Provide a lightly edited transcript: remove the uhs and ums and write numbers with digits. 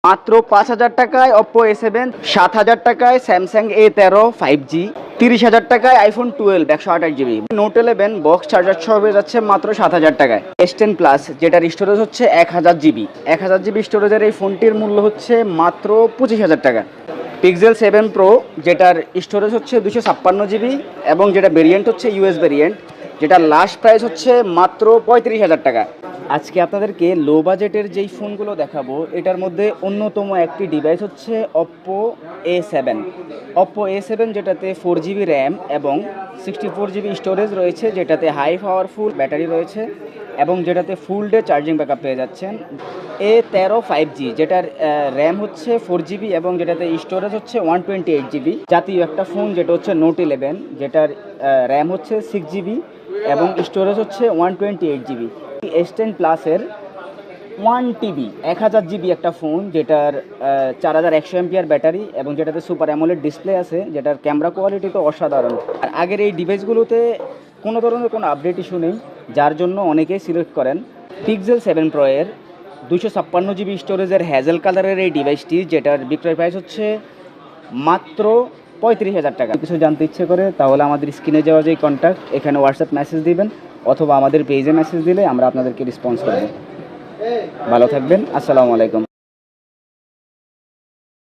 মাত্র 5,000 টাকায় Oppo A7, 7,000 টাকায় Samsung A13 5G, 30,000 টাকায় iPhone 12 128GB। Note 11 box charger সহ হয়ে যাচ্ছে মাত্র 7,000 টাকায়। S10 Plus যেটার স্টোরেজ হচ্ছে 1000GB, 1000GB স্টোরেজের এই ফোনটির মূল্য হচ্ছে মাত্র 25,000 টাকা। Pixel 7 Pro যেটার স্টোরেজ হচ্ছে 256GB এবং যেটা ভেরিয়েন্ট হচ্ছে US ভেরিয়েন্ট, যেটার লাস্ট প্রাইস হচ্ছে মাত্র 35,000 টাকা। আজকে আপনাদেরকে লো বাজেটের যেই ফোনগুলো দেখাবো এটার মধ্যে অন্যতম একটি ডিভাইস হচ্ছে Oppo A7। Oppo A7 যেটাতে 4GB র্যাম এবং 64GB স্টোরেজ রয়েছে, যেটাতে হাই পাওয়ারফুল ব্যাটারি রয়েছে এবং যেটাতে ফুল ডে চার্জিং ব্যাকআপ পেয়ে যাচ্ছেন। A13 5G যেটার র্যাম হচ্ছে 4GB এবং যেটাতে স্টোরেজ হচ্ছে 128GB। জাতীয় একটা ফোন যেটা হচ্ছে Note 11, যেটার র্যাম হচ্ছে 6GB এবং স্টোরেজ হচ্ছে 128GB। S10 প্লাসের 1TB 1000GB একটা ফোন, যেটার 4100 এমপিআর ব্যাটারি এবং যেটাতে সুপার অ্যামোলেড ডিসপ্লে আছে, যেটার ক্যামেরা কোয়ালিটি তো অসাধারণ। আর আগের এই ডিভাইসগুলোতে কোনো ধরনের কোনো আপডেট ইস্যু নেই, যার জন্য অনেকেই সিলেক্ট করেন। Pixel 7 Pro এর 256GB স্টোরেজের হ্যাজেল কালারের এই ডিভাইসটি, যেটার বিক্রয় প্রাইস হচ্ছে মাত্র 35,000 টাকা। কিছু জানতে ইচ্ছে করে তাহলে আমাদের স্ক্রিনে যাওয়া যে কন্ট্যাক্ট, এখানে হোয়াটসঅ্যাপ মেসেজ দিবেন অথবা আমাদের পেজে মেসেজ দিলে আমরা আপনাদেরকে রেসপন্স করব। ভালো থাকবেন, আসসালামু আলাইকুম।